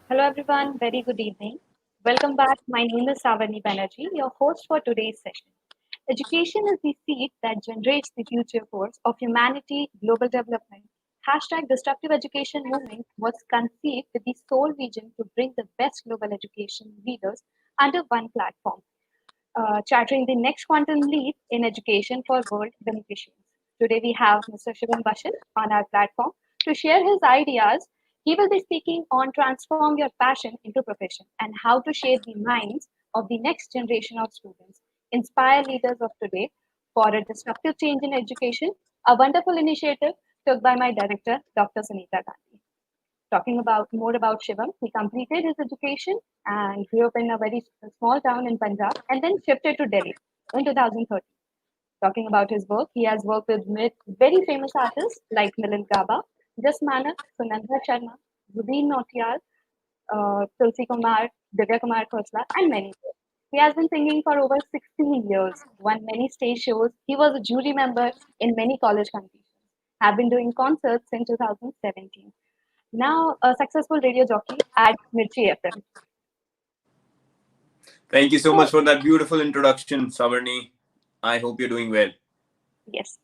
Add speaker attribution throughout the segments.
Speaker 1: Hello everyone, very good evening. Welcome back. My name is Savarni Banerjee, your host for today's session. Education is the seed that generates the future force of humanity, global development. Hashtag Disruptive Education Movement was conceived with the sole vision to bring the best global education leaders under one platform, chartering the next quantum leap in education for world beneficiaries. Today we have Mr. Shivam on our platform to share his ideas. He will be speaking on transform your passion into profession and how to shape the minds of the next generation of students, inspire leaders of today for a disruptive change in education, a wonderful initiative took by my director, Dr. Sunita Gandhi. Talking about more about Shivam, he completed his education and grew up in a very small town in Punjab and then shifted to Delhi in 2013. Talking about his work, he has worked with very famous artists like Milind Gaba, Jas Manak, Sunanda Sharma, Zubeen Nautiyal, Tulsi Kumar, Divya Kumar Khosla, and many more. He has been singing for over 16 years, won many stage shows. He was a jury member in many college competitions, have been doing concerts since 2017. Now a successful radio jockey at Mirchi FM.
Speaker 2: Thank you so
Speaker 1: So,
Speaker 2: much for that beautiful introduction, Savarni. I hope you're doing well.
Speaker 1: yes,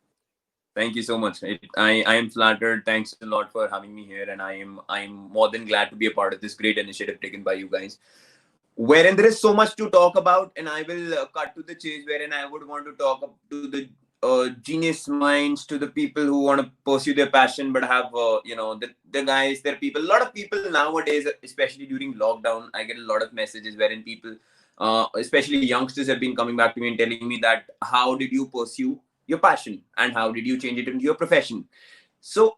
Speaker 2: Thank you so much. I am flattered. Thanks a lot for having me here, and I am more than glad to be a part of this great initiative taken by you guys. Wherein there is so much to talk about, and I will cut to the chase. Wherein I would want to talk up to the genius minds, to the people who want to pursue their passion, but have the guys, there are people. A lot of people nowadays, especially during lockdown, I get a lot of messages wherein people, especially youngsters, have been coming back to me and telling me that how did you pursue your passion and how did you change it into your profession. So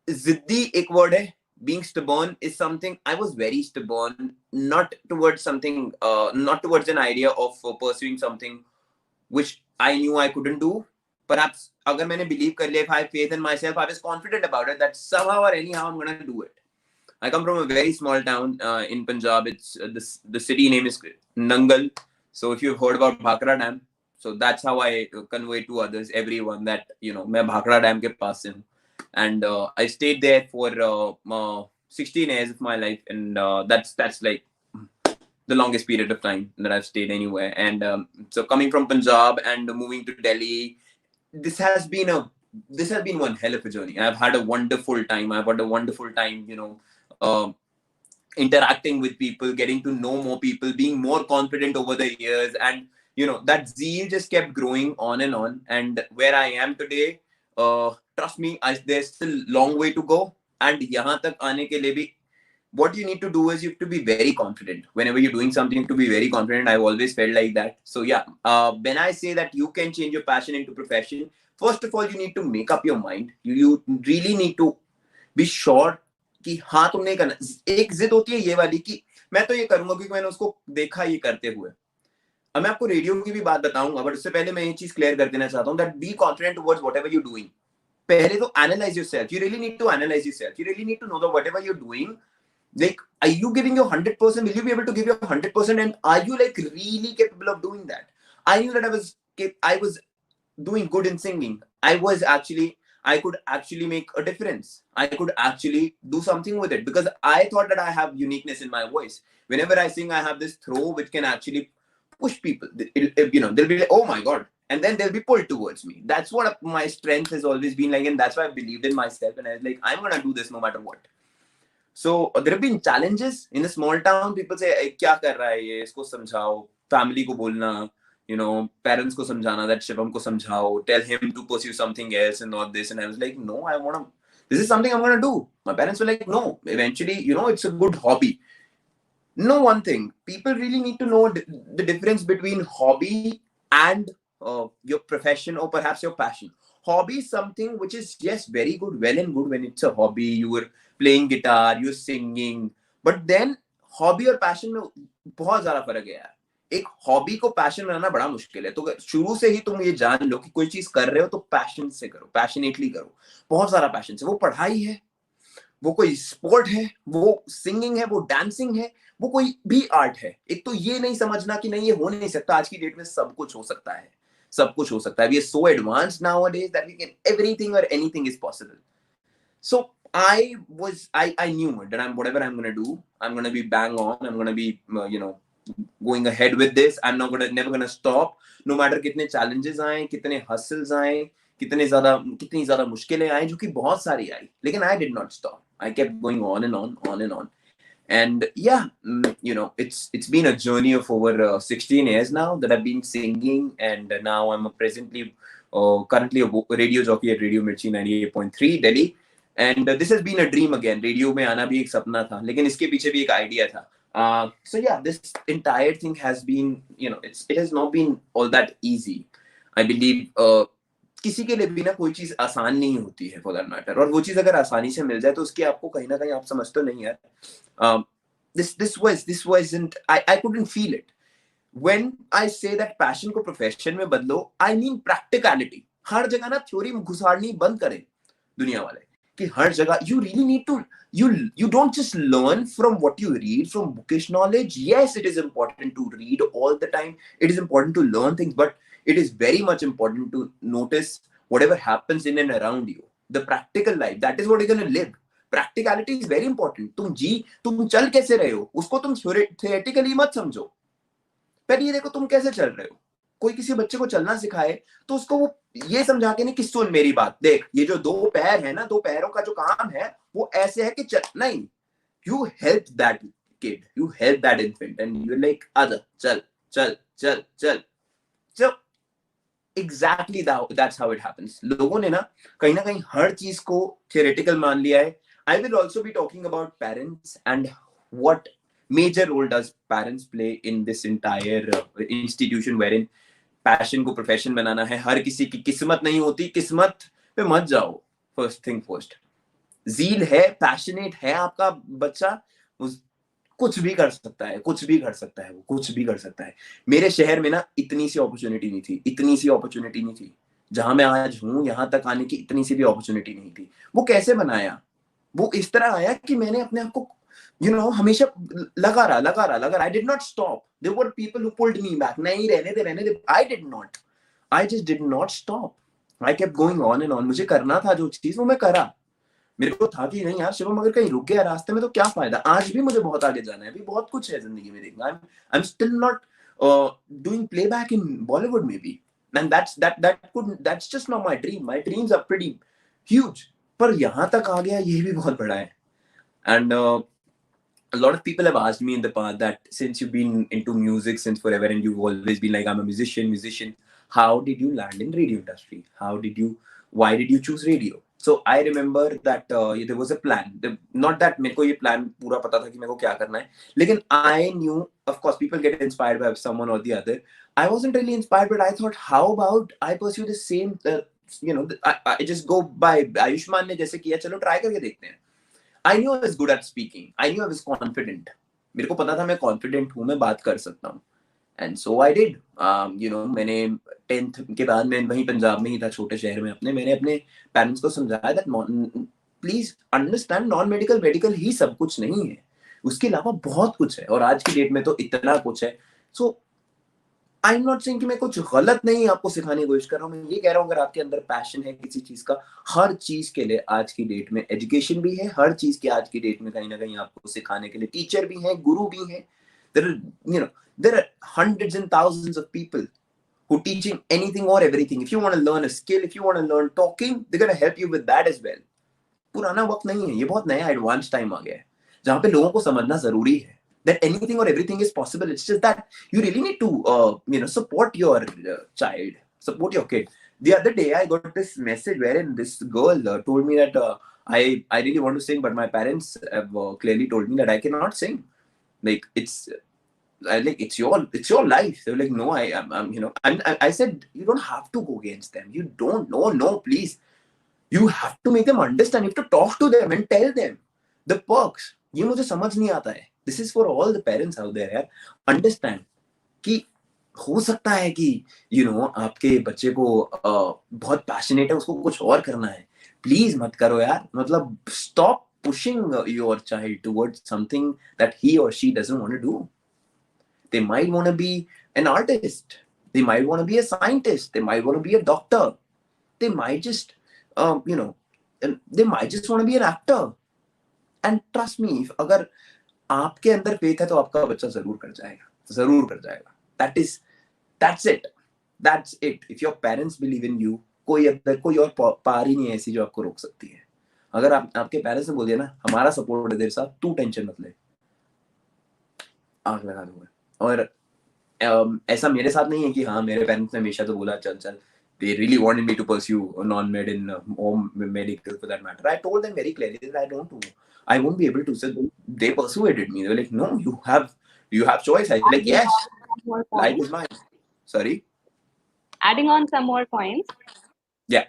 Speaker 2: ziddi ek word hai. Being stubborn is something I was very stubborn, not towards something, not towards an idea of pursuing something which I knew I couldn't do. Perhaps agar maine believe kar liya, if I have faith in myself, I was confident about it that somehow or anyhow I'm gonna do it. I come from a very small town in Punjab. It's the city name is Nangal. So if you've heard about Bhakra Dam, so that's how I convey to others, everyone, that मैं Bhakra Dam के पास से हूँ. And I stayed there for 16 years of my life, and that's like the longest period of time that I've stayed anywhere. And so coming from Punjab and moving to Delhi, this has been a this has been one hell of a journey. I've had a wonderful time. I've had a wonderful time, interacting with people, getting to know more people, being more confident over the years, and that zeal just kept growing on and on. And where I am today, trust me, there's still a long way to go. And यहाँ तक आने के लिए भी, what you need to do is you have to be very confident. Whenever you're doing something, to be very confident. I've always felt like that. So yeah, when I say that you can change your passion into profession, first of all, you need to make up your mind. You really need to be sure कि हाँ तुमने करना. एक जिद होती है ये वाली कि मैं तो ये करूंगा क्योंकि मैंने उसको देखा ये करते हुए. अब मैं आपको रेडियो की भी बात बताऊंगा, बट उससे पहले मैं ये चीज क्लियर कर देना चाहता हूँ that be confident towards whatever you're doing. पहले तो analyze yourself. You really need to analyze yourself. You really need to know that whatever you're doing, like, are you giving your 100%? Will you be able to give your 100%? And are you like really capable of doing that? I knew that I was doing good in singing. I could actually make a difference. I could actually do something with it because I thought that I have uniqueness in my voice. Whenever I sing, I have this throw which can actually push people. They'll be like, oh my God. And then they'll be pulled towards me. That's what my strength has always been like. And that's why I believed in myself. And I was like, I'm going to do this no matter what. So there have been challenges in a small town. People say, क्या कर रहा है ये? इसको समझाओ. Family को बोलना. Parents ko samjhana, that Shivam ko samjhao, tell him to pursue something else and not this. And I was like, no, this is something I'm going to do. My parents were like, no, eventually, it's a good hobby. Know one thing, people really need to know the difference between hobby and your profession or perhaps your passion. Hobby is something which is, yes, very good, well and good when it's a hobby. You were playing guitar, you're singing. But then hobby और passion में बहुत ज़्यादा फर्क है यार. एक hobby को passion बनाना बड़ा मुश्किल है. तो शुरू से ही तुम ये जान लो कि कोई चीज कर रहे हो तो पैशन से करो, पैशनेटली करो, बहुत सारा पैशन से. वो पढ़ाई है, वो कोई स्पोर्ट है, वो सिंगिंग है, वो डांसिंग है, वो कोई भी आर्ट है. एक तो ये नहीं समझना कि नहीं ये हो नहीं सकता. आज की डेट में सब कुछ हो सकता है, सब कुछ हो सकता है. We are so advanced nowadays that we can everything और anything is possible. So I knew that whatever I'm gonna do, I'm gonna be bang on. I'm gonna be going ahead with this. I'm not gonna never gonna stop. No matter कितने challenges आए, कितने hustles आए, कितनी ज़्यादा मुश्किलें आए, जो कि बहुत सारी आई. लेकिन I did not stop. I kept going on and on, on and on. And yeah, it's been a journey of over 16 years now that I've been singing, and now I'm currently a radio jockey at Radio Mirchi 98.3 Delhi. And this has been a dream again. Radio में आना भी एक सपना था, लेकिन इसके पीछे भी एक idea था. So yeah, this entire thing has been, it has not been all that easy. I believe किसी के लिए भी ना कोई चीज आसान नहीं होती है फॉर दैट मैटर, और वो चीज अगर आसानी से मिल जाए तो उसकी आपको कहीं ना कहीं आप समझ तो नहीं यार. This wasn't, I couldn't feel it. When I say that passion को profession में बदलो, I mean practicality. हर जगह ना थ्योरी घुसाड़नी बंद करें दुनिया वाले, कि हर जगह you really need to, you don't just learn from what you read from bookish knowledge. Yes, it is important to read all the time, it is important to learn things, but it is very much important to notice whatever happens in and around you. The practical life, that is what you're going to live. Practicality is very important. तुम चल कैसे रहे हो उसको तुम theoretically मत समझो. पहले ये देखो तुम कैसे चल रहे हो. कोई किसी बच्चे को चलना सिखाए तो उसको वो ये समझा के नहीं कि सुन मेरी बात, देख ये जो दो पैर है ना, दो पैरों का जो काम है वो ऐसे है कि चल, नहीं. You help that kid, you help that infant, and you're like, आजा चल चल चल चल. So exactly that's how it happens. लोगों ने ना कहीं हर चीज को theoretical मान लिया है. I will also be talking about parents and what major role does parents play in this entire institution wherein passion को profession बनाना है. हर किसी की किस्मत नहीं होती, किस्मत पे मत जाओ. First thing first, zeal है, passionate है आपका बच्चा, कुछ भी कर सकता है, कुछ भी कर सकता है, वो कुछ भी कर सकता है. मेरे शहर में ना इतनी सी अपॉर्चुनिटी नहीं थी जहां मैं आज हूं. यहां तक आने की इतनी सी भी अपॉर्चुनिटी नहीं थी. वो कैसे बनाया? वो इस तरह आया कि मैंने अपने आप को हमेशा लगा रहा. I did not stop. There were people who pulled me back. नहीं, रहने दे. I just did not stop. I kept going on and on. मुझे करना था जो चीज, वो मैं करा. मेरे को था कि नहीं यार शिवम, अगर कहीं रुक गया रास्ते में तो क्या फायदा. आज भी मुझे बहुत आगे जाना है, अभी बहुत कुछ है जिंदगी में देखना. I am still not doing playback in Bollywood maybe, and that's just not my dream. My dreams are pretty huge, पर यहां तक आ गया ये भी बहुत बड़ा है. And a lot of people have asked me in the past that since you've been into music since forever and you've always been like, I'm a musician, how did you land in radio industry? Why did you choose radio? So I remember that there was a plan. Not that मेरे को ये plan पूरा पता था कि मेरे को क्या करना है, लेकिन I knew, of course people get inspired by someone or the other. I wasn't really inspired, but I thought, how about I pursue the same, I just go by Ayushman ने जैसे किया, चलो try करके देखते हैं. I knew I was good at speaking. I knew I was confident. मेरे को पता था मैं confident हूँ, मैं बात कर सकता हूँ. And so I did. मैंने 10th के बाद मैं वहीं पंजाब में ही था, छोटे शहर में अपने. मैंने अपने parents को समझाया that please understand, non medical medical ही सब कुछ नहीं है, उसके अलावा बहुत कुछ है, और आज की डेट में तो इतना कुछ है. So I am not saying कि मैं कुछ गलत नहीं आपको सिखाने की कोशिश कर रहा हूँ. मैं ये कह रहा हूँ अगर आपके अंदर पैशन है किसी चीज का, हर चीज के लिए आज की डेट में एजुकेशन भी है. हर चीज के आज की डेट में कहीं ना कहीं आपको सिखाने के लिए टीचर भी हैं, गुरु भी हैं. There are hundreds and thousands of people who teaching anything or everything. If you want to learn a skill, if you want to learn talking, they're going to help you with that as well. पुराना वक्त नहीं है, ये बहुत नया advance time आ गया है जहाँ पे लोगों को समझना जरूरी है that anything or everything is possible. It's just that you really need to support your child, support your kid. The other day I got this message wherein this girl told me that I really want to sing, but my parents have clearly told me that I cannot sing. Like it's your life. They were like, no, I said, you don't have to go against them. You don't. No, please. You have to make them understand. You have to talk to them and tell them the perks. ये मुझे समझ नहीं आता है. This is for all the parents out there. यार, understand कि हो सकता है कि आपके बच्चे को बहुत पैशनेट है, उसको कुछ और करना है. प्लीज मत करो यार. मतलब stop pushing your child towards something that he or she doesn't want to do. They might want to be an artist. They might want to be a scientist. They might want to be a doctor. They might just and they might just want to be an actor. And trust me, if अगर आपके अंदर faith है तो आपका बच्चा जरूर कर जाएगा. That's it. That's it. If your parents believe in you, कोई और पार ही नहीं है ऐसी जो आपको रोक सकती है. अगर आपके पेरेंट्स ने बोल दिया ना, हमारा सपोर्ट है तेरे साथ, तू टेंशन मत ले, आग लगा दूंगा. और ऐसा मेरे साथ नहीं है कि हाँ मेरे पेरेंट्स ने हमेशा तो बोला चल. They really wanted me to pursue a non-med in home medical for that matter. I told them very clearly that I won't be able to. So they persuaded me. They were like, no, you have choice. I was like, yes, life is mine. Sorry?
Speaker 1: Adding on some more points.
Speaker 2: Yeah.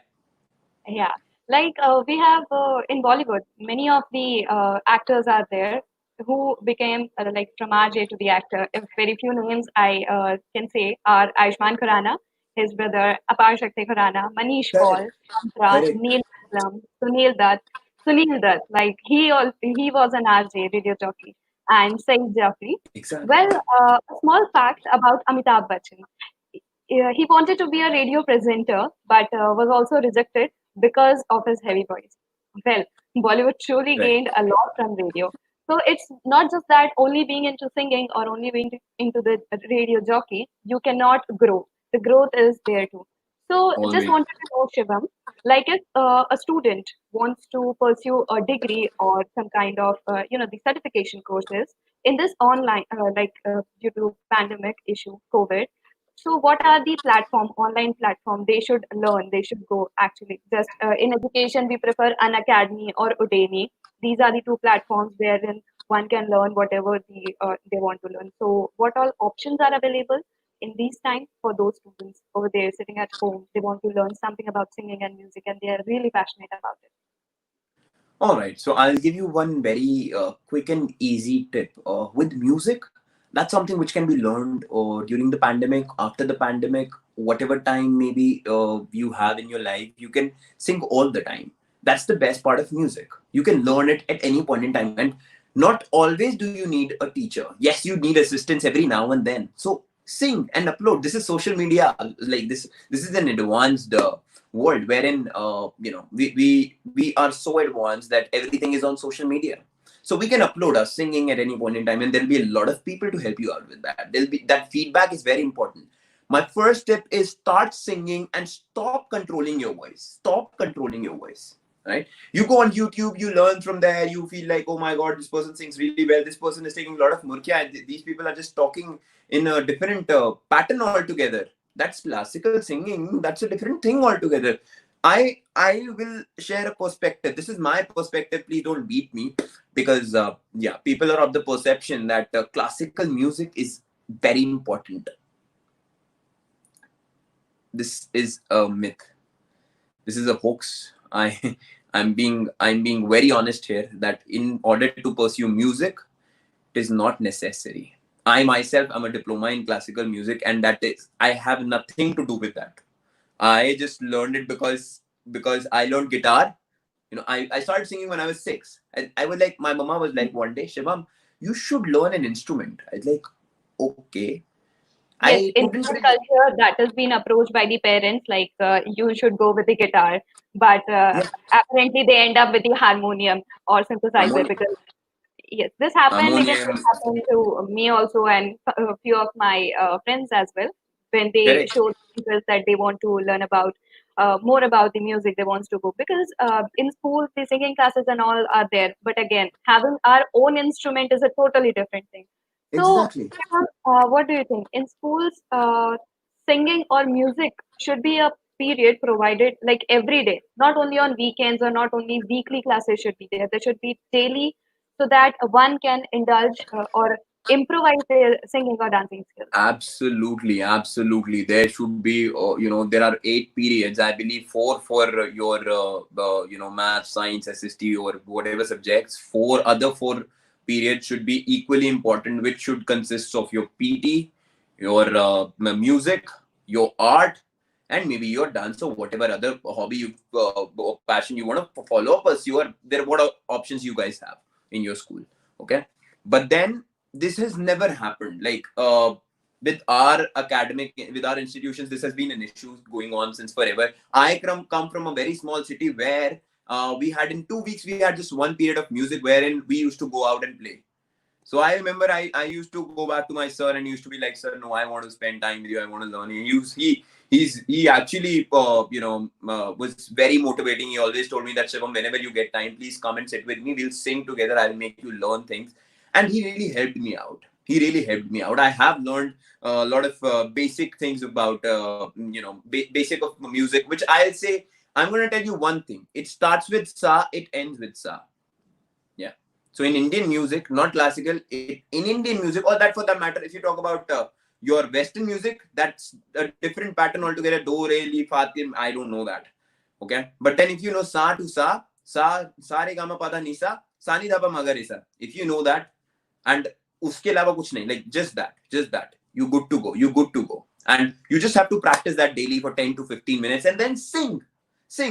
Speaker 1: Yeah. Like we have in Bollywood, many of the actors are there who became like from RJ to the actor. If very few names I can say are Ayushmann Khurrana, his brother Apar Shakti Khurrana, Manish Paul,
Speaker 2: Correct.
Speaker 1: Neil Aslam, Sunil Dutt. Like he was an RJ radio jockey, and Saeed Jaffrey.
Speaker 2: Exactly.
Speaker 1: Well, a small fact about Amitabh Bachchan. He wanted to be a radio presenter, but was also rejected because of his heavy voice. Well, Bollywood truly
Speaker 2: Right.
Speaker 1: gained a lot from radio. So it's not just that only being into singing or only being into the radio jockey, you cannot grow. The growth is there too. So just
Speaker 2: Always.
Speaker 1: wanted to know, Shivam, like if a student wants to pursue a degree or some kind of, the certification courses in this online, due to pandemic issue, COVID, so what are the online platform they should learn, they should go actually? Just in education, we prefer an academy or Udemy. These are the two platforms wherein one can learn whatever they want to learn. So what all options are available in these times for those students over there sitting at home? They want to learn something about singing and music and they are really passionate about it.
Speaker 2: All right. So I'll give you one very quick and easy tip. With music, that's something which can be learned during the pandemic, after the pandemic, whatever time maybe you have in your life, you can sing all the time. That's the best part of music. You can learn it at any point in time. And not always do you need a teacher. Yes, you need assistance every now and then. So sing and upload. This is social media. Like this is an advanced world wherein we are so advanced that everything is on social media, so we can upload our singing at any point in time, and there'll be a lot of people to help you out with that. There'll be that feedback is very important. My first tip is start singing and stop controlling your voice. Stop controlling your voice. Right? You go on YouTube, you learn from there. You feel like, oh my god, this person sings really well. This person is taking a lot of murkya, and these people are just talking in a different pattern altogether. That's classical singing. That's a different thing altogether. I will share a perspective. This is my perspective. Please don't beat me, because people are of the perception that classical music is very important. This is a myth. This is a hoax. I'm being very honest here that in order to pursue music, it is not necessary. I myself am a diploma in classical music, and I have nothing to do with that. I just learned it because I learned guitar. I started singing when I was 6. I was like, my mama was like one day, Shivam, you should learn an instrument. I was like, okay.
Speaker 1: Yes,
Speaker 2: I
Speaker 1: in
Speaker 2: couldn't
Speaker 1: our
Speaker 2: really.
Speaker 1: culture, that has been approached by the parents, like you should go with the guitar, but
Speaker 2: Yeah,
Speaker 1: apparently they end up with the harmonium or synthesizer
Speaker 2: harmonium.
Speaker 1: because yes, this happened. Even
Speaker 2: Harmonium.
Speaker 1: this happened to me also and a few of my friends as well when they
Speaker 2: Correct.
Speaker 1: showed interest that they want to learn about more about the music they wants to go because in school the singing classes and all are there, but again having our own instrument is a totally different thing. So,
Speaker 2: Exactly.
Speaker 1: what do you think? In schools, singing or music should be a period provided like every day, not only on weekends or not only weekly classes should be there. There should be daily so that one can indulge or improvise their singing or dancing skills.
Speaker 2: Absolutely, absolutely. There should be, there are 8 periods. I believe 4 for your, math, science, SST, or whatever subjects. 4 periods should be equally important, which should consist of your PT, your music, your art, and maybe your dance or whatever other hobby or passion you want to follow or pursue. Or there, what options you guys have in your school? Okay, but then this has never happened. Like with our with our institutions, this has been an issue going on since forever. I come from a very small city where we had in 2 weeks, we had just one period of music wherein we used to go out and play. So I remember I used to go back to my sir and he used to be like, sir, no, I want to spend time with you. I want to learn. He actually, was very motivating. He always told me that, Shivam, whenever you get time, please come and sit with me. We'll sing together. I'll make you learn things. And he really helped me out. He really helped me out. I have learned a lot of basic things about, basic of music, which I'll say, I'm going to tell you one thing. It starts with sa, it ends with sa. Yeah. So in Indian music, not classical, in Indian music, or that for that matter, if you talk about your Western music, that's a different pattern altogether. Do, re, li, fa, tim, I don't know that. Okay. But then if you know sa to sa re, ga, ma, pa, dha, ni, sa, ni, dha, pa, ma, ga, re, sa. If you know that, and uske alawa kuch nahi, like just that, you good to go. And you just have to practice that daily for 10 to 15 minutes and then sing.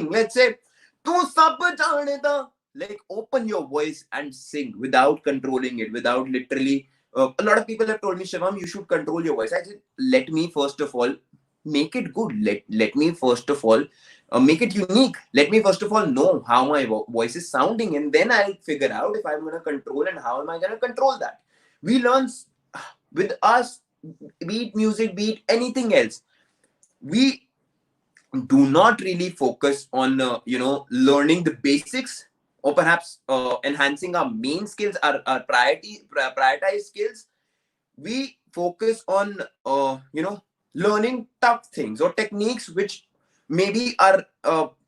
Speaker 2: Let's say, tu sab jaane da. Like, open your voice and sing without controlling it, without literally. A lot of people have told me, Shivam, you should control your voice. I said, let me first of all make it good. Let me first of all make it unique. Let me first of all know how my voice is sounding, and then I'll figure out if I'm going to control and how am I going to control that. We learn with us, be it music, be it anything else. We do not really focus on learning the basics, or perhaps enhancing our main skills, our prioritized skills. We focus on learning tough things or techniques which maybe are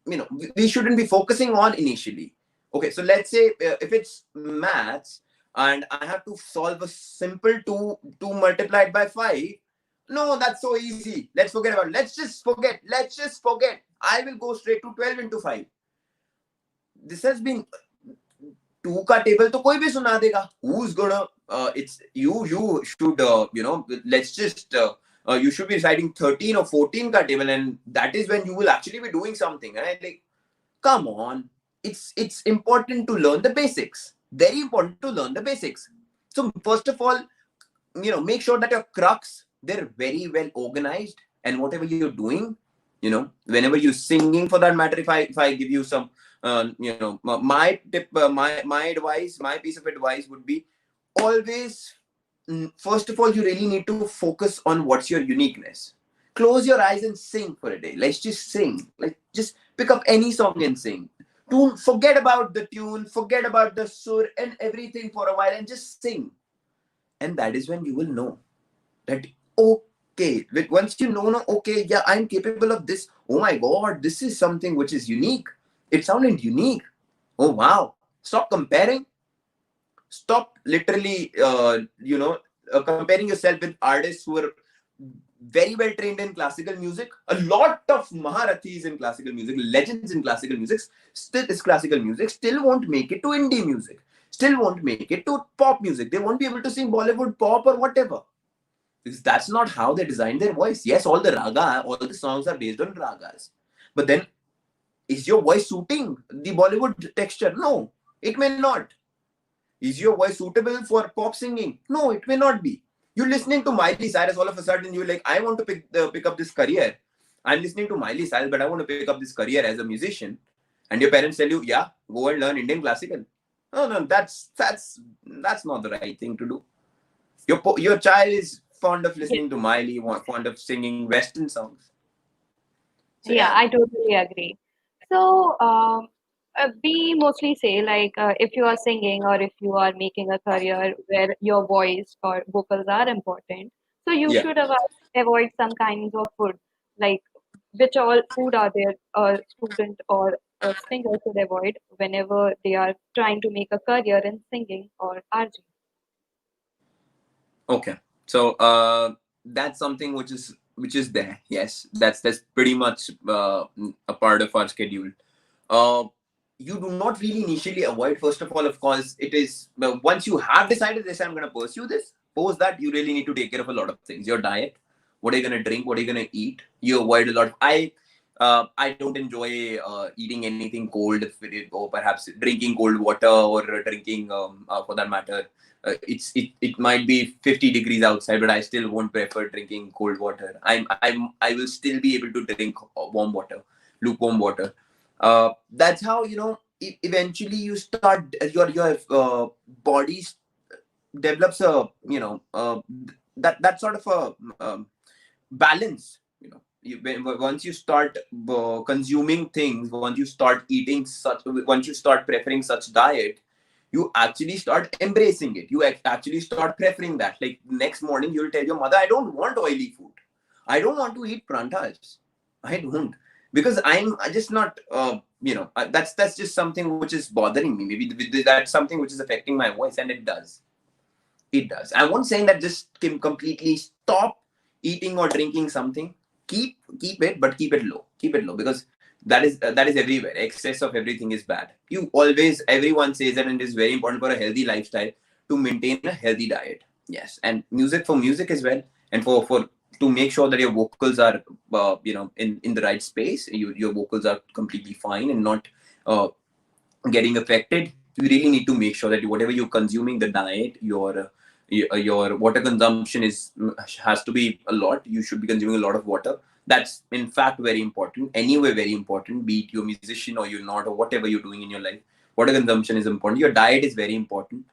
Speaker 2: we shouldn't be focusing on initially. Okay, so let's say if it's maths and I have to solve a simple 2 multiplied by 5. No, that's so easy. Let's forget about it. Let's just forget. I will go straight to 12 into 5. This has been 2 ka table to koi bhi suna dega. Who's gonna it's you should let's just you should be reciting 13 or 14 ka table, and that is when you will actually be doing something, right? Like, come on. It's important to learn the basics. Very important to learn the basics. So first of all, make sure that your crux, they're very well organized, and whatever you're doing, whenever you're singing, for that matter, if I give you some my tip, my advice, my piece of advice would be, always, first of all, you really need to focus on what's your uniqueness. Close your eyes and sing for a day. Let's just sing. Like, just pick up any song and sing. Don't forget about the tune, forget about the sur and everything for a while, and just sing. And that is when you will know that, okay, once you know, okay, yeah, I'm capable of this. Oh my God, this is something which is unique. It sounded unique. Oh wow. Stop comparing. Stop literally, comparing yourself with artists who are very well trained in classical music. A lot of Maharathis in classical music, legends in classical music, still won't make it to indie music. Still won't make it to pop music. They won't be able to sing Bollywood pop or whatever. Because that's not how they design their voice. Yes, all the songs are based on ragas. But then, is your voice suiting the Bollywood texture? No, it may not. Is your voice suitable for pop singing? No, it may not be. You're listening to Miley Cyrus, all of a sudden you're like, I want to pick up this career. I'm listening to Miley Cyrus, but I want to pick up this career as a musician. And your parents tell you, yeah, go and learn Indian classical. No, that's not the right thing to do. Your child is fond of listening to Miley, fond of singing Western songs. So,
Speaker 1: Yeah, I totally agree. So, we mostly say, like, if you are singing or if you are making a career where your voice or vocals are important, so you
Speaker 2: yeah.
Speaker 1: should avoid some kinds of food, like which all food are there a student or a singer should avoid whenever they are trying to make a career in singing or RG.
Speaker 2: Okay. So that's something which is there. Yes, that's pretty much a part of our schedule. Uh, you do not really initially avoid. First of all, of course, it is once you have decided this, I'm going to pursue this. Post that, you really need to take care of a lot of things. Your diet, what are you going to drink, what are you going to eat. You avoid a lot. I don't enjoy eating anything cold, or perhaps drinking cold water, or drinking for that matter. It might be 50 degrees outside, but I still won't prefer drinking cold water. I will still be able to drink warm water, lukewarm water. That's how, eventually you start, your body develops a, that sort of a balance. Once you start consuming things, once you start eating such, once you start preferring such diet, you actually start embracing it. You actually start preferring that. Like next morning you'll tell your mother, I don't want oily food, I don't want to eat pranthas, I don't, because I just not, that's just something which is bothering me. Maybe that's something which is affecting my voice, and it does. I won't say that just completely stop eating or drinking something. Keep it, but keep it low. Keep it low, because that is everywhere. Excess of everything is bad. Everyone says that, and it is very important for a healthy lifestyle to maintain a healthy diet. Yes, and music as well, and for to make sure that your vocals are in the right space. Your vocals are completely fine and not getting affected. You really need to make sure that whatever you're consuming, the diet, your water consumption has to be a lot. You should be consuming a lot of water. That's in fact very important. Anyway, very important. Be it you're a musician or you're not, or whatever you're doing in your life, water consumption is important. Your diet is very important.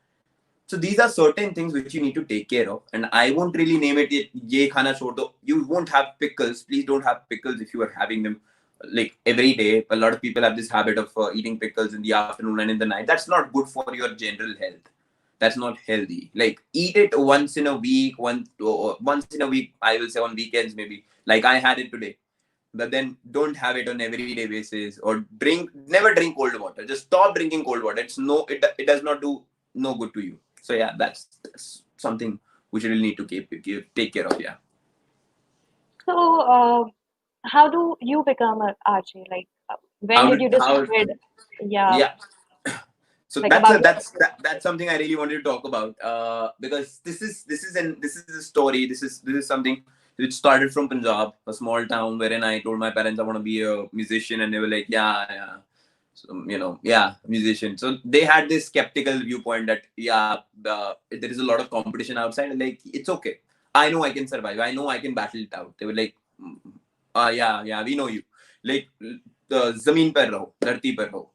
Speaker 2: So these are certain things which you need to take care of. And I won't really name it. Ye khana chhod do. You won't have pickles. Please don't have pickles if you are having them like every day. A lot of people have this habit of eating pickles in the afternoon and in the night. That's not good for your general health. That's not healthy. Like eat it once in a week. Once in a week, I will say on weekends maybe. Like I had it today. But then don't have it on everyday basis. Or never drink cold water. Just stop drinking cold water. It does not do no good to you. So yeah, that's something which you really need to take care of. Yeah.
Speaker 1: So, how do you become an RJ? Like, when
Speaker 2: How
Speaker 1: did
Speaker 2: did
Speaker 1: you
Speaker 2: how
Speaker 1: decide? Yeah,
Speaker 2: Yeah. So
Speaker 1: like about it.
Speaker 2: that's something I really wanted to talk about, because this is a story. This is something which started from Punjab, a small town wherein I told my parents I want to be a musician, and they were like, yeah, yeah. So, yeah, musician. So they had this skeptical viewpoint that, yeah, there is a lot of competition outside, and like it's okay. I know I can survive. I know I can battle it out. They were like, yeah, yeah, we know you. Like, zameen par raho, dharti par raho,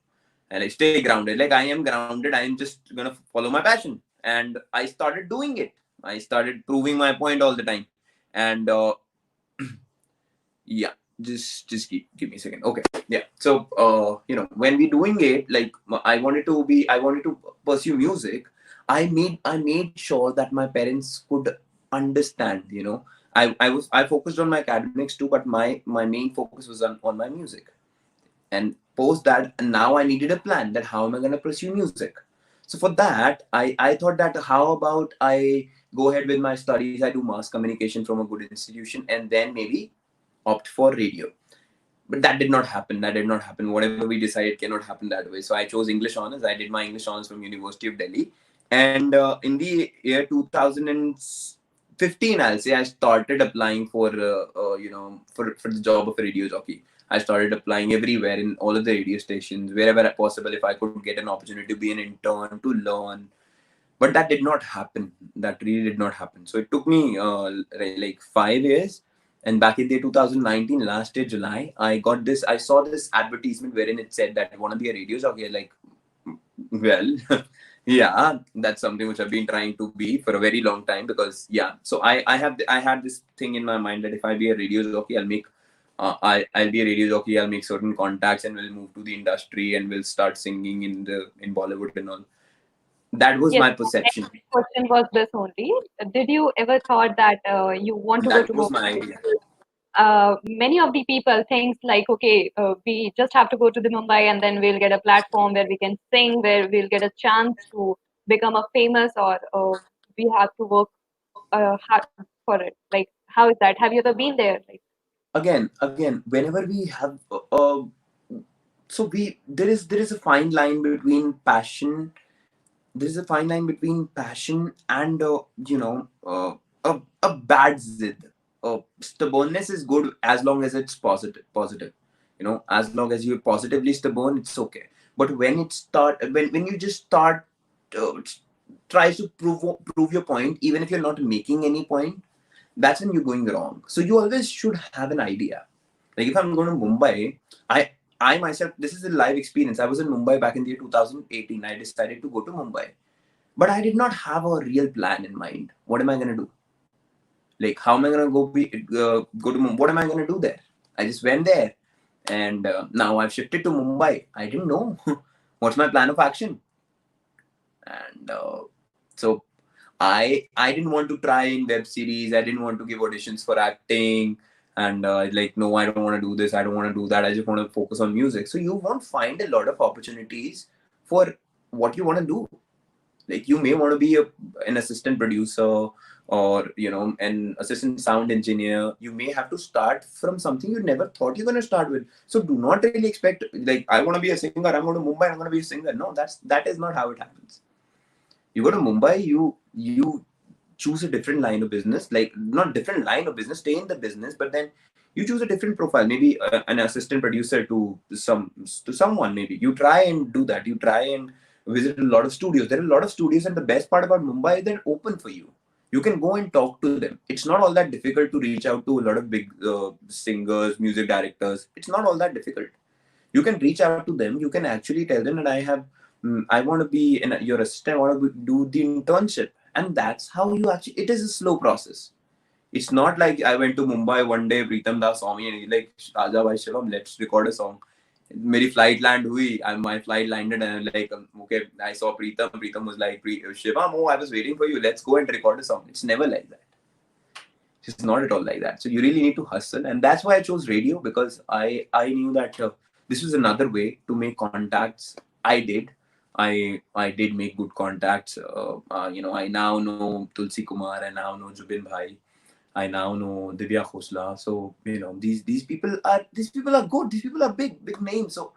Speaker 2: and like stay grounded. Like I am grounded. I am just gonna follow my passion, and I started doing it. I started proving my point all the time, and yeah, just give me a second. Okay, yeah. So when we doing it, like I wanted to pursue music. I made sure that my parents could understand. I focused on my academics too, but my main focus was on my music. And post that, and now I needed a plan that how am I going to pursue music. So for that, I thought that how about I go ahead with my studies, I do mass communication from a good institution, and then maybe opt for radio. But that did not happen. Whatever we decided cannot happen that way. So I chose English honors. I did my English honors from University of Delhi. And in the year 2015, I'll say, I started applying for the job of a radio jockey. I started applying everywhere in all of the radio stations, wherever possible. If I could get an opportunity to be an intern, to learn, but that did not happen. That really did not happen. So it took me like 5 years. And back in the 2019, last year July, I saw this advertisement wherein it said that I want to be a radio jockey. Like, well, yeah, that's something which I've been trying to be for a very long time, because yeah. So I had this thing in my mind that if I be a radio jockey, I'll be a radio jockey. I'll make certain contacts and we'll move to the industry and we'll start singing in Bollywood and all. That was
Speaker 1: Yes,
Speaker 2: my
Speaker 1: my next
Speaker 2: perception.
Speaker 1: question was this only. Did you ever thought that you want to go
Speaker 2: That
Speaker 1: to
Speaker 2: was
Speaker 1: Mumbai?
Speaker 2: my idea.
Speaker 1: Many of the people think like, okay, we just have to go to the Mumbai and then we'll get a platform where we can sing, where we'll get a chance to become a famous, or we have to work hard for it. Like, how is that? Have you ever been there? Like,
Speaker 2: Again, whenever we have so we there is a fine line between passion. There is a fine line between passion and a bad zid. Stubbornness is good as long as it's positive. As long as you're positively stubborn, it's okay. But when you just start uh, tries to prove your point, even if you're not making any point, that's when you're going wrong. So you always should have an idea. Like if I'm going to Mumbai, I I myself, this is a live experience. I was in Mumbai back in the year 2018. I decided to go to Mumbai, but I did not have a real plan in mind. What am I gonna do? Like, how am I gonna go to Mumbai? What am I gonna do there? I just went there, and now I've shifted to Mumbai. I didn't know what's my plan of action, and so I didn't want to try in web series. I didn't want to give auditions for acting, and like, no, I don't want to do this. I don't want to do that. I just want to focus on music. So you won't find a lot of opportunities for what you want to do. Like, you may want to be an assistant producer, or an assistant sound engineer. You may have to start from something you never thought you're going to start with. So do not really expect, like, I want to be a singer, I'm going to Mumbai, I'm going to be a singer. No, that is not how it happens. You go to Mumbai, you choose a different line of business, like, not different line of business, stay in the business, but then you choose a different profile, maybe an assistant producer to someone. Maybe you try and do that. You try and visit a lot of studios. There are a lot of studios, and the best part about Mumbai is they're open for you. You can go and talk to them. It's not all that difficult to reach out to a lot of big singers, music directors. It's not all that difficult. You can reach out to them. You can actually tell them that I want to be your assistant. I want to do the internship, and that's how you actually. It is a slow process. It's not like I went to Mumbai one day, Pritam Da saw me and he's like, Aja bhai Shivam, let's record a song. मेरी flight land हुई, my flight landed, and I'm like, okay, I saw Pritam. Pritam was like, Shivam, oh, I was waiting for you. Let's go and record a song. It's never like that. It's not at all like that. So you really need to hustle, and that's why I chose radio, because I knew that this was another way to make contacts. I did make good contacts. I now know Tulsi Kumar. I now know Jubin Bhai. I now know Divya Khosla. So these people are good. These people are big names. So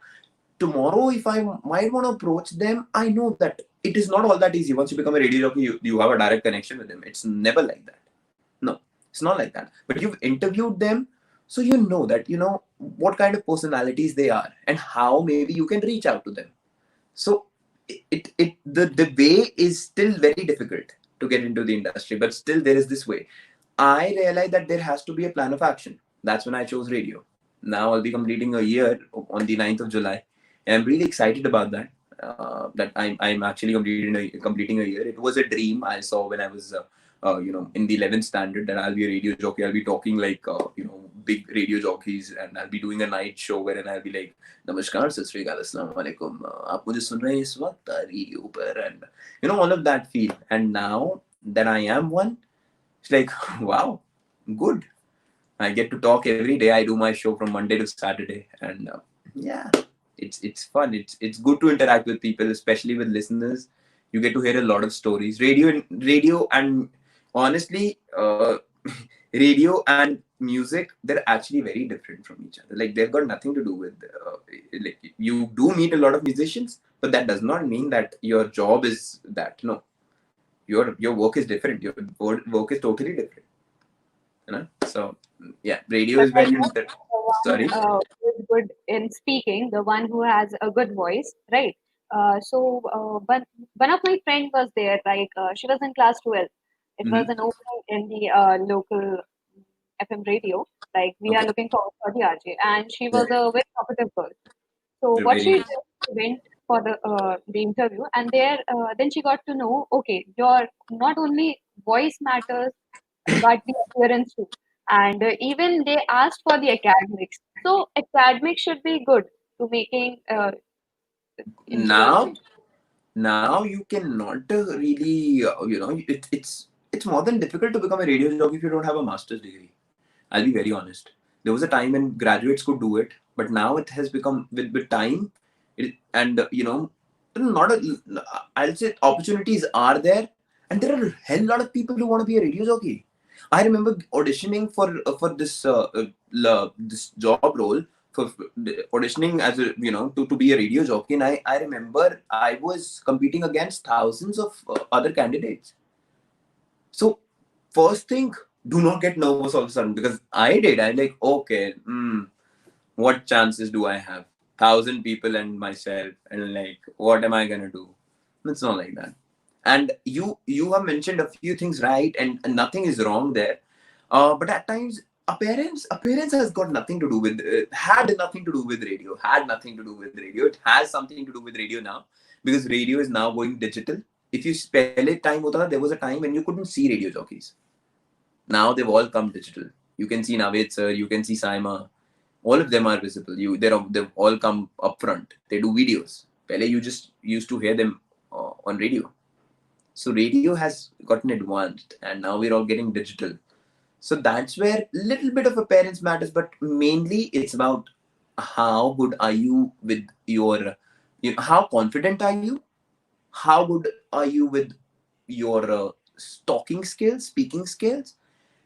Speaker 2: tomorrow, if I might want to approach them, I know that it is not all that easy. Once you become a radio jockey, you have a direct connection with them. It's never like that. No, it's not like that. But you've interviewed them, so you know that what kind of personalities they are and how maybe you can reach out to them. So the way is still very difficult to get into the industry, but still there is this way. I realized that there has to be a plan of action. That's when I chose radio. Now I'll be completing a year on the 9th of July. And I'm really excited about that. That I'm actually completing a year. It was a dream I saw when I was in the 11th standard, that I'll be a radio jockey. I'll be talking like big radio jockeys, and I'll be doing a night show wherein I'll be like, Namaskar, Sat Sri Akal, Assalamu Alaikum. आप मुझे सुन रहे हैं इस वक्त radio पर, and all of that feel. And now that I am one, it's like, wow, good. I get to talk every day. I do my show from Monday to Saturday, and yeah, it's fun. It's good to interact with people, especially with listeners. You get to hear a lot of stories. Radio, and honestly, radio and music, they're actually very different from each other. Like, they've got nothing to do with. Like, you do meet a lot of musicians, but that does not mean that your job is that. No, your work is different. Your work is totally different. So yeah, radio
Speaker 1: But
Speaker 2: is
Speaker 1: I
Speaker 2: very
Speaker 1: know
Speaker 2: sorry.
Speaker 1: who is good in speaking, the one who has a good voice, right? One of my friend was there, like she was in class 12. It was
Speaker 2: Mm-hmm.
Speaker 1: an opening in the local FM radio. Like, we are
Speaker 2: Okay.
Speaker 1: looking for the RJ, and she was
Speaker 2: Right.
Speaker 1: a very talkative girl. So
Speaker 2: They're
Speaker 1: what
Speaker 2: very
Speaker 1: she
Speaker 2: nice.
Speaker 1: did, she went for the interview, and there then she got to know, okay, your not only voice matters, but the appearance too. And even they asked for the academics. So academics should be good to making into a.
Speaker 2: Now, now you cannot really, it's more than difficult to become a radio jockey if you don't have a master's degree. I'll be very honest. There was a time when graduates could do it, but now it has become, with time, and not a, I'll say opportunities are there, and there are a hell lot of people who want to be a radio jockey. I remember auditioning for this job role, for auditioning as a to be a radio jockey, and I remember I was competing against thousands of other candidates. So first thing, do not get nervous all of a sudden, because I did. I like, okay, what chances do I have? 1,000 people and myself, and like, what am I gonna do? It's not like that. And you have mentioned a few things right, and nothing is wrong there. But at times appearance has got nothing to do with had nothing to do with radio. Had nothing to do with radio. It has something to do with radio now, because radio is now going digital. If you spell it time hota, there was a time when you couldn't see radio jockeys. Now they've all come digital. You can see Naved sir, you can see Saima. All of them are visible. They've all come up front. They do videos. Pele you just used to hear them on radio. So radio has gotten advanced, and now we're all getting digital. So that's where little bit of appearance matters, but mainly it's about how good are you with how confident are you, how good are you with your talking skills, speaking skills.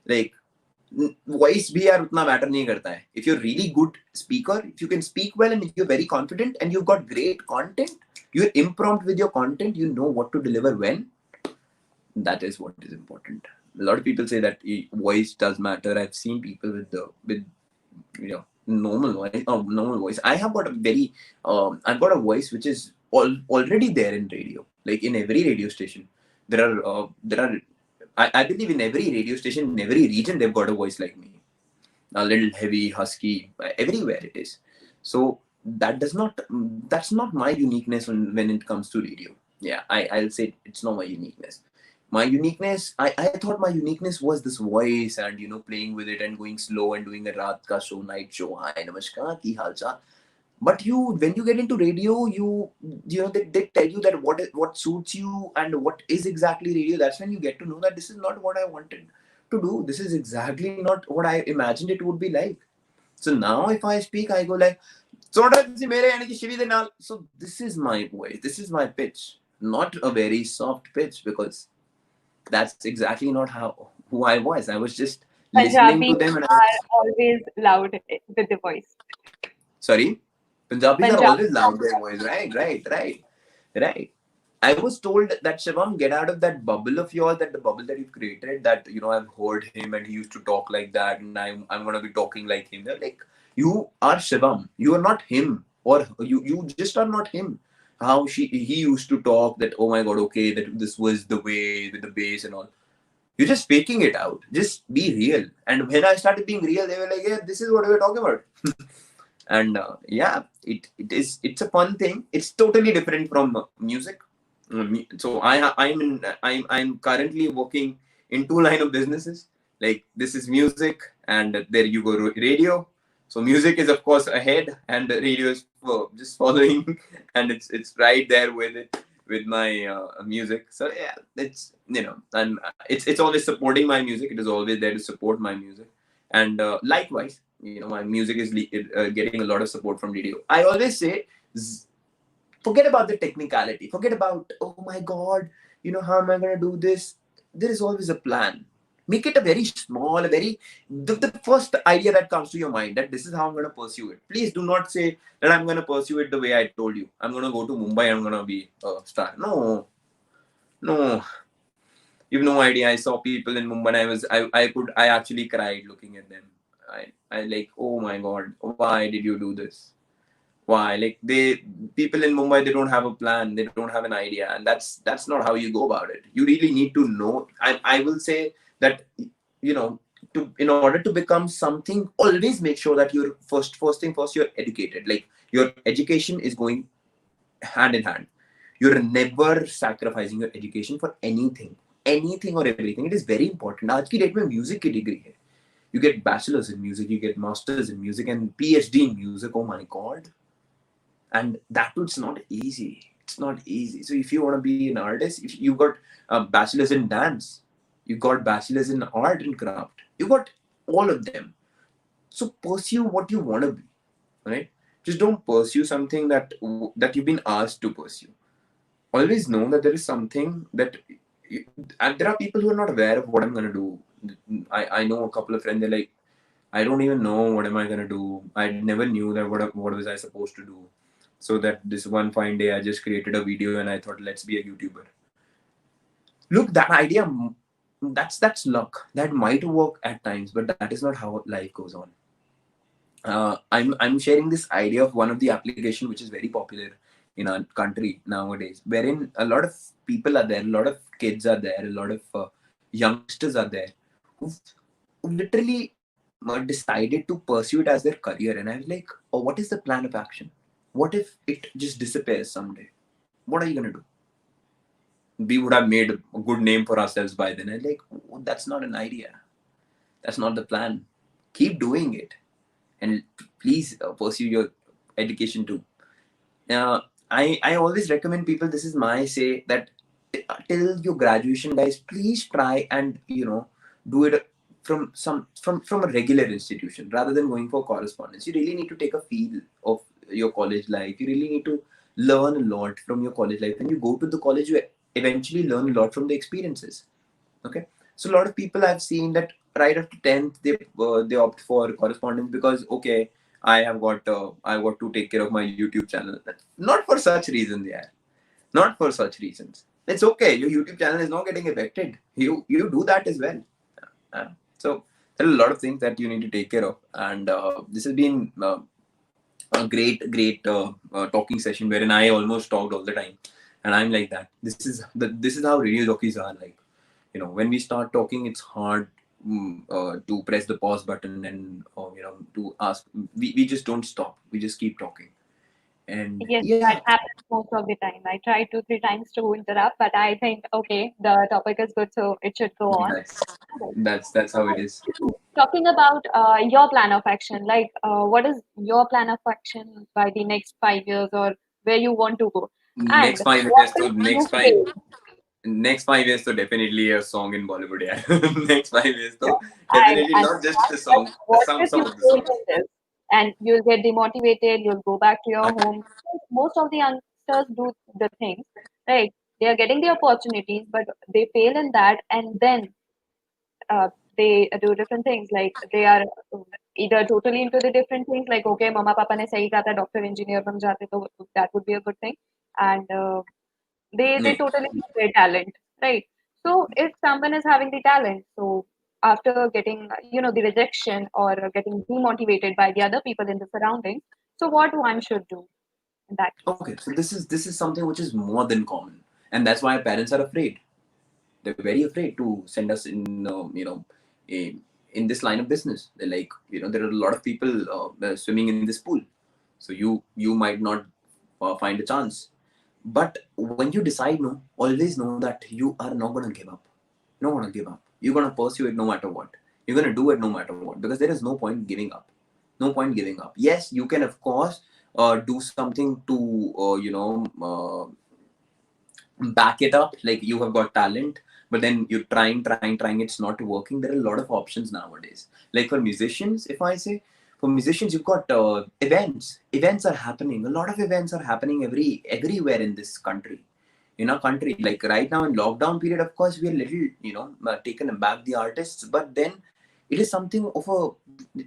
Speaker 2: Like voice भी यार उतना matter नहीं करता है. If you're really good speaker, if you can speak well and you're very confident and you've got great content, you're impromptu with your content, you know what to deliver when. That is what is important. A lot of people say that voice does matter. I've seen people with normal voice. I have got a very I've got a voice which is already there in radio. Like in every radio station, there are I believe in every radio station, in every region, they've got a voice like me. A little heavy, husky, everywhere it is. So that's not my uniqueness when it comes to radio. Yeah, I'll say it's not my uniqueness. My uniqueness, I thought my uniqueness was this voice and playing with it and going slow and doing a raat ka show, night show. Hi, namaskar, ki hal chal. But when you get into radio, they tell you that what suits you and what is exactly radio. That's when you get to know that this is not what I wanted to do. This is exactly not what I imagined it would be like. So now if I speak, I go like, so this is my voice, this is my pitch, not a very soft pitch, because that's exactly not who I was. I was just listening to
Speaker 1: Punjabis
Speaker 2: them, and
Speaker 1: are always loud with the voice.
Speaker 2: sorry, Punjabis are always
Speaker 1: Punjabis.
Speaker 2: loud their voice, right. I was told that Shivam, get out of that bubble of yours, that the bubble that you've created, that I've heard him and he used to talk like that, and I'm gonna be talking like him. They're like, you are Shivam, you are not him, or you just are not him. How he used to talk, that oh my god, okay, that this was the way with the bass and all. You're just faking it out. Just be real. And when I started being real, they were like, yeah, this is what we were talking about. And yeah, it's a fun thing. It's totally different from music. So I'm currently working in two line of businesses. Like this is music, and there you go, radio. So music is of course ahead, and the radio is just following, and it's right there with it, with my music. So yeah, it's and it's always supporting my music. It is always there to support my music, and likewise, my music is getting a lot of support from radio. I always say, forget about the technicality. Forget about, oh my god, how am I gonna do this? There is always a plan. Make it a very small, the first idea that comes to your mind, that this is how I'm gonna pursue it. Please do not say that I'm gonna pursue it the way I told you. I'm gonna go to Mumbai. I'm gonna be a star. No. You've no idea. I saw people in Mumbai. I actually cried looking at them. I like, oh my god, why did you do this? Why? Like people in Mumbai, they don't have a plan, they don't have an idea, and that's not how you go about it. You really need to know. I will say that in order to become something, always make sure that you're first thing first, you're educated. Like your education is going hand in hand. You're never sacrificing your education for anything or everything. It is very important. आज की date में music की degree है. You get bachelor's in music, you get master's in music, and PhD in music. Oh my god. And that too, it's not easy. It's not easy. So if you want to be an artist, if you've got a bachelor's in dance, you've got bachelor's in art and craft, you've got all of them. So pursue what you want to be, right? Just don't pursue something that you've been asked to pursue. Always know that there is something that and there are people who are not aware of what I'm going to do. I know a couple of friends, they're like, I don't even know what am I going to do. I never knew that what was I supposed to do. So that this one fine day, I just created a video and I thought, let's be a YouTuber. Look, that idea, that's luck. That might work at times, but that is not how life goes on. I'm sharing this idea of one of the application which is very popular in our country nowadays, wherein a lot of people are there, a lot of kids are there, a lot of youngsters are there who literally decided to pursue it as their career, and I was like, oh, what is the plan of action? What if it just disappears someday? What are you gonna do? We would have made a good name for ourselves by then. And like, oh, that's not an idea. That's not the plan. Keep doing it, and please pursue your education too. Uh, I always recommend people. This is my say that till your graduation, guys, please try and do it from a regular institution rather than going for correspondence. You really need to take a feel of your college life. You really need to learn a lot from your college life. When you go to the college, you eventually learn a lot from the experiences. Okay, so a lot of people I've seen that right after 10th they opt for correspondence because okay, I got to take care of my YouTube channel. Not for such reasons, yeah. Not for such reasons. It's okay. Your YouTube channel is not getting affected. You do that as well. So there are a lot of things that you need to take care of, and this has been a great talking session wherein I almost talked all the time, and I'm like that. This is how radio jockeys are like. When we start talking, it's hard to press the pause button and to ask. We just don't stop. We just keep talking, and
Speaker 1: Yes,
Speaker 2: yeah,
Speaker 1: that happens most of the time. I try 2, 3 times to interrupt, but I think okay, the topic is good, so it should go on.
Speaker 2: nice.
Speaker 1: Right.
Speaker 2: That's how it is.
Speaker 1: Talking about your plan of action, like what is your plan of action by the next 5 years, or where you want to go, and
Speaker 2: Next five
Speaker 1: what
Speaker 2: years
Speaker 1: will
Speaker 2: to
Speaker 1: you
Speaker 2: next five
Speaker 1: face?
Speaker 2: next 5 years to definitely a song in Bollywood. Yeah, next 5 years to
Speaker 1: Yeah, I
Speaker 2: definitely not just
Speaker 1: understand,
Speaker 2: a
Speaker 1: but
Speaker 2: song,
Speaker 1: what if
Speaker 2: some
Speaker 1: you
Speaker 2: of the
Speaker 1: fail
Speaker 2: songs.
Speaker 1: in this and you'll get demotivated, you'll go back to your
Speaker 2: I,
Speaker 1: home. Most of the youngsters do the things, right? They are getting the opportunities, but they fail in that, and then uh, they do different things. Like they are either totally into the different things, like okay, mama papa ne sahi kaha tha, doctor engineer ban jate, to that would be a good thing, and they
Speaker 2: no.
Speaker 1: totally lose their talent, right? So if someone is having the talent, so after getting the rejection or getting demotivated by the other people in the surroundings, so what one should do in that case?
Speaker 2: Okay, so this is something which is more than common, and that's why our parents are afraid. They're very afraid to send us in, in this line of business. They're like, there are a lot of people swimming in this pool, so you might not find a chance. But when you decide no, always know that you are not gonna give up. You're not gonna give up. You're gonna pursue it no matter what. You're gonna do it no matter what, because there is no point giving up. No point giving up. Yes, you can of course do something to back it up, like you have got talent, but then you're trying, it's not working. There are a lot of options nowadays. Like for musicians, if I say, for musicians, you've got events are happening. A lot of events are happening everywhere in this country, in our country. Like right now in lockdown period, of course we are little taken aback, the artists, but then it is something of a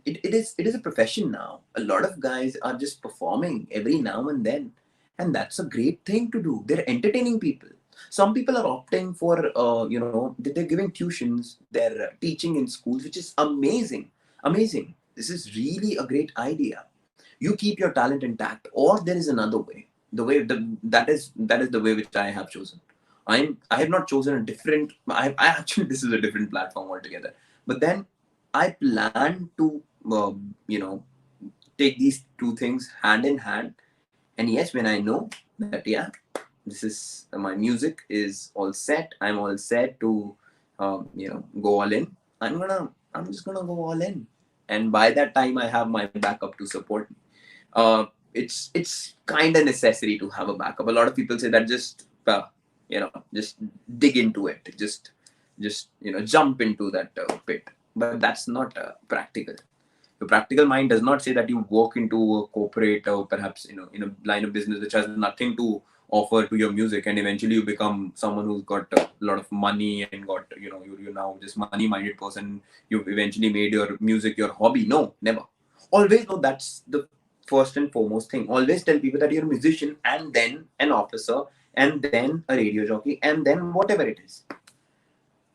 Speaker 2: it is a profession now. A lot of guys are just performing every now and then, and that's a great thing to do. They're entertaining people. Some people are opting for they're giving tuitions, they're teaching in schools, which is amazing. This is really a great idea. You keep your talent intact, or there is another way. That is the way which I have chosen. I have not chosen a different. I actually, this is a different platform altogether. But then I plan to take these two things hand in hand. And yes, when I know that, yeah, this is my music is all set, I'm all set to go all in. I'm just gonna go all in, and by that time I have my backup to support me. It's kind of necessary to have a backup. A lot of people say that just just dig into it, just jump into that pit, but that's not practical. The practical mind does not say that you walk into a corporate or perhaps in a line of business which has nothing to offer to your music, and eventually you become someone who's got a lot of money and got you're now just money minded person. You've eventually made your music your hobby. No, never. Always know that's the first and foremost thing. Always tell people that you're a musician and then an officer and then a radio jockey and then whatever it is.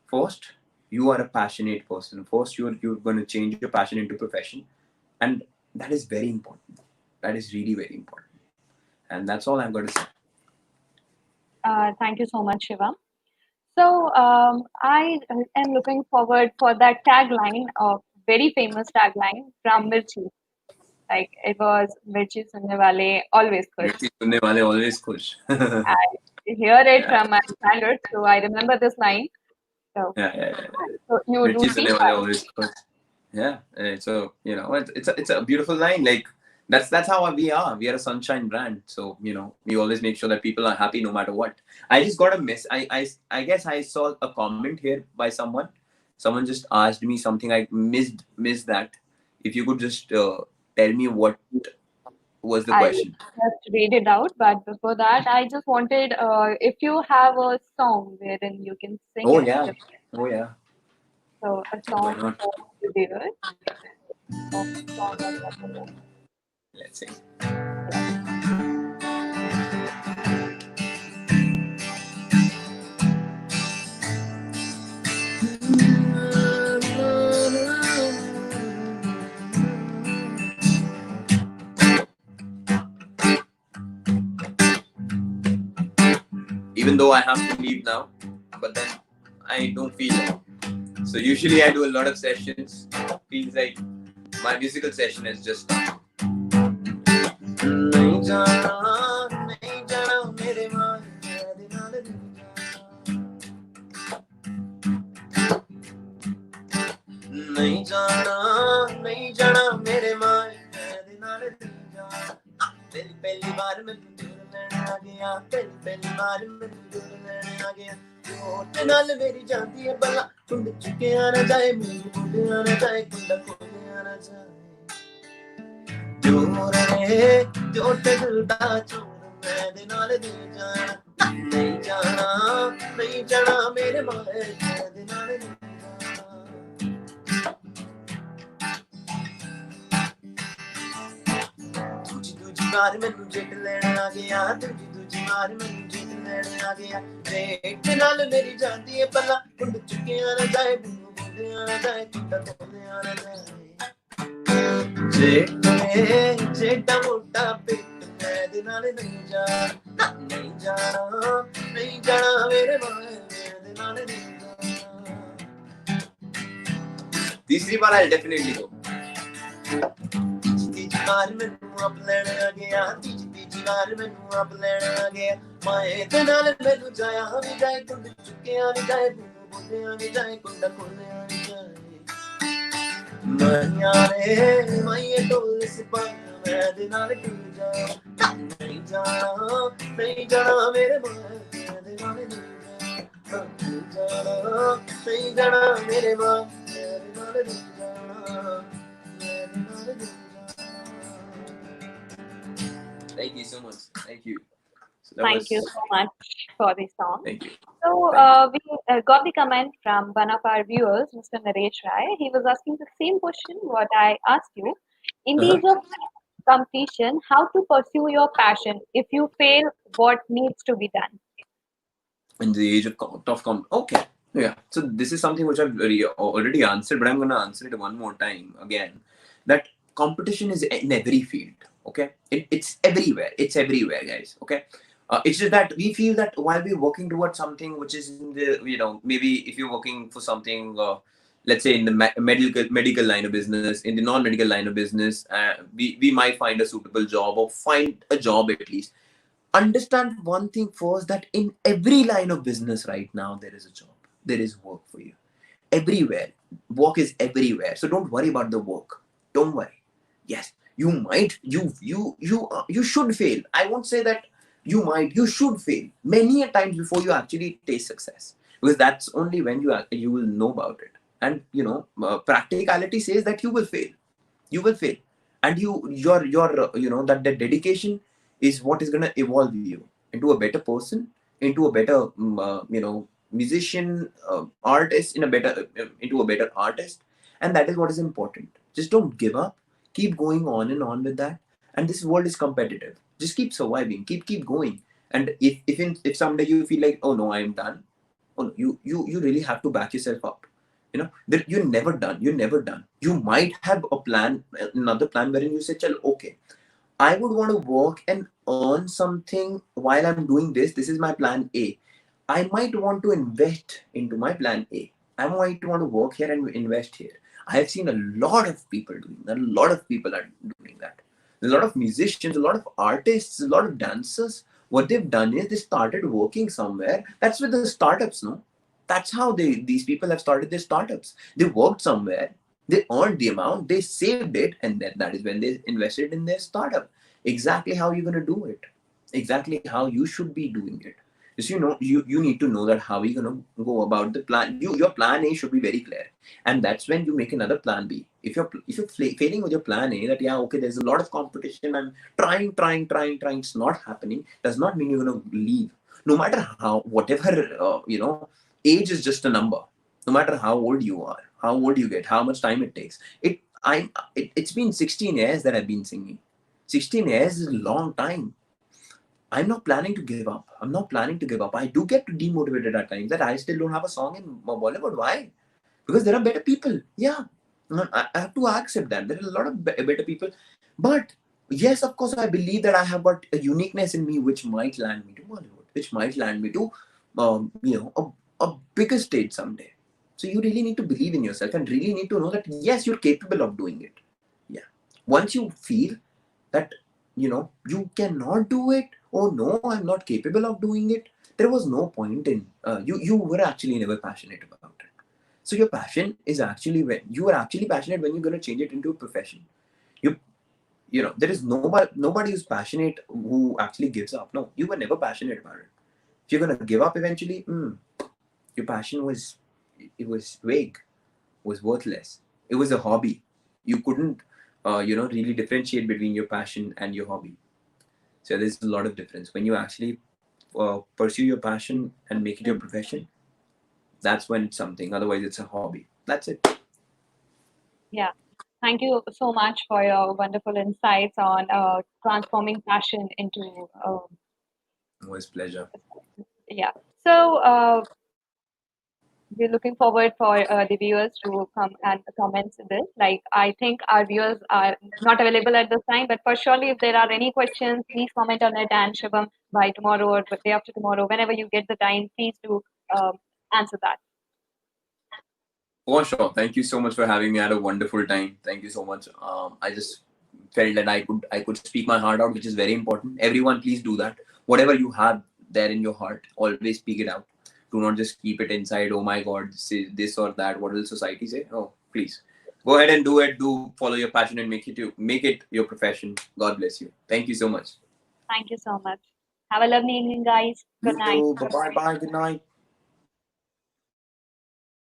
Speaker 2: First, you are a passionate person. First, you're going to change your passion into profession, and that is very important. That is really very important, and that's all I'm going to say.
Speaker 1: Thank you so much, Shivam. So I am looking forward for that tagline of very famous tagline from Mirchi. Like it was Mirchi sunne wale always khush.
Speaker 2: Mirchi sunne wale always khush.
Speaker 1: I hear it
Speaker 2: Yeah,
Speaker 1: from my childhood, so I remember this line. So,
Speaker 2: yeah.
Speaker 1: so you do
Speaker 2: Mirchi
Speaker 1: see
Speaker 2: sunne wale
Speaker 1: that.
Speaker 2: always khush. Yeah, so it's a beautiful line. Like that's how we are. We are a sunshine brand. So we always make sure that people are happy no matter what. I just got a miss. I guess I saw a comment here by someone. Someone just asked me something. I missed that. If you could just tell me what was the
Speaker 1: I
Speaker 2: question.
Speaker 1: just read it out, but before that, I just wanted if you have a song wherein you can sing
Speaker 2: Oh
Speaker 1: it.
Speaker 2: yeah, oh yeah.
Speaker 1: So a
Speaker 2: Why
Speaker 1: song
Speaker 2: not?
Speaker 1: for you, dear. Of song of
Speaker 2: Let's see.
Speaker 1: yeah.
Speaker 2: Even though I have to leave now, but then I don't feel it. So usually I do a lot of sessions. Feels like my musical session is just started. नहीं जाना नहीं जाना मेरे मान मेरे नाल नहीं जाना नहीं जाना मेरे मान मेरे नाल पहली पहली बार मैं दूर लेने आ गया पहली बार मैं दूर लेने आ गया होठ नाल मेरी जाती है बला कुंड चुके आना जाए मेरी बुढ़े आना जाए कुंडा खोले आना जाए जोर रे जोट दिल दा चोर मेरे नाल नहीं जाना नहीं जाना मेरे माए मेरे नाल नहीं दूजी बार मैनू जित लेने आ गया दूजी बार मैनू जित लेने आ गया रेट नाल मेरी जाती है पला कुंड चुके आना जाए बुंदू बुंदे आना जाए कुंडा खोले आना जाए जेटा मोटा पेट मेरे नाल नहीं जाना नहीं जाना मेरे माए मेरे नाल नहीं जाना तीसरी बार I'll definitely go तीजी बार मैनू आप लेने आ गया तीजी बार मैनू आप लेने आ गया माए ते नाल मैनू जाया भी जाए कुंड चुके आने जाए बुंदू बुंदे आने जाए कुंडा खोले आने जाए माया रे माये डोल सिपाही मेरे नाल तू जा नहीं जाना मेरे माए मेरे नाल नहीं जाना नहीं जाना मेरे माए मेरे नाल नहीं जाना मेरे नाल नहीं जाना Thank you so much. Thank you. So that
Speaker 1: Thank
Speaker 2: was
Speaker 1: you so much for the song.
Speaker 2: thank you.
Speaker 1: So
Speaker 2: Thank
Speaker 1: we got the comment from one of our viewers, Mr. Naresh Rai. He was asking the same question what I asked you. In the
Speaker 2: you.
Speaker 1: age of competition, how to pursue your passion? If you fail, what needs to be done?
Speaker 2: In the age of okay, yeah, so this is something which I've already answered, but I'm going to answer it one more time again, that competition is in every field. Okay, it's everywhere guys. Okay, it's just that we feel that while we're working towards something which is in the maybe if you're working for something let's say in the medical line of business, in the non-medical line of business, we might find a suitable job or find a job at least. Understand one thing first, that in every line of business right now there is a job, there is work for you everywhere. Work is everywhere, so don't worry about the work. Don't worry. Yes, you might you should fail. I won't say that you should fail many a times before you actually taste success, because that's only when you will know about it. And practicality says that you will fail, and your that the dedication is what is going to evolve you into a better person, into a better musician, artist, into a better artist. And that is what is important. Just don't give up, keep going on and on with that. And this world is competitive, just keep surviving, keep going. And if someday you feel like, oh no, I am done, oh no, you really have to back yourself up. That you're never done. You might have another plan wherein you say, chal, okay, I would want to work and earn something while I'm doing this. This is my plan A. I might want to invest into my plan A. I might want to work here and invest here. I have seen a lot of people doing that. A lot of people are doing that. There's a lot of musicians, a lot of artists, a lot of dancers. What they've done is they started working somewhere. That's with the startups, no? That's how these people have started their startups. They worked somewhere, they earned the amount, they saved it, and then that is when they invested in their startup. Exactly how you're gonna do it. Exactly how you should be doing it. Just you need to know that how you're gonna go about the plan. Your plan A should be very clear, and that's when you make another plan B. If you're failing with your plan A, that yeah, okay, there's a lot of competition, I'm trying, it's not happening, does not mean you're gonna leave. No matter how, whatever, age is just a number. No matter how old you are, how old you get, how much time it takes. It's been 16 years that I've been singing. 16 years is a long time. I'm not planning to give up. I'm not planning to give up. I do get demotivated at times that I still don't have a song in Bollywood. Why? Because there are better people. Yeah, I have to accept that. There are a lot of better people. But yes, of course, I believe that I have got a uniqueness in me which might land me to Bollywood, which might land me to, a bigger stage someday. So you really need to believe in yourself and really need to know that yes, you're capable of doing it. Yeah. Once you feel that you cannot do it, oh no, I'm not capable of doing it, there was no point in you were actually never passionate about it. So your passion is actually when you are actually passionate when you're going to change it into a profession. you there is nobody who's passionate who actually gives up. No, you were never passionate about it. If you're going to give up eventually, your passion was, it was vague, was worthless. It was a hobby. You couldn't really differentiate between your passion and your hobby. So there's a lot of difference when you actually pursue your passion and make it your profession. That's when it's something. Otherwise, it's a hobby. That's it.
Speaker 1: Yeah. Thank you so much for your wonderful insights on transforming passion into
Speaker 2: Always pleasure.
Speaker 1: yeah. So we're looking forward for the viewers to come and comment this. Like, I think our viewers are not available at this time, but for surely, if there are any questions, please comment on it. And Shivam, by tomorrow or the day after tomorrow, whenever you get the time, please do answer that.
Speaker 2: For sure. Thank you so much for having me. I had a wonderful time. Thank you so much. I just felt that I could speak my heart out, which is very important. Everyone, please do that. Whatever you have there in your heart, always speak it out. Do not just keep it inside. Oh my God, say this or that. What will society say? Oh, please go ahead and do it. Do follow your passion and make it your profession. God bless you. Thank you so much.
Speaker 1: Thank you so much. Have a lovely evening, guys. Good
Speaker 2: You
Speaker 1: night.
Speaker 2: too. Bye bye. Good night.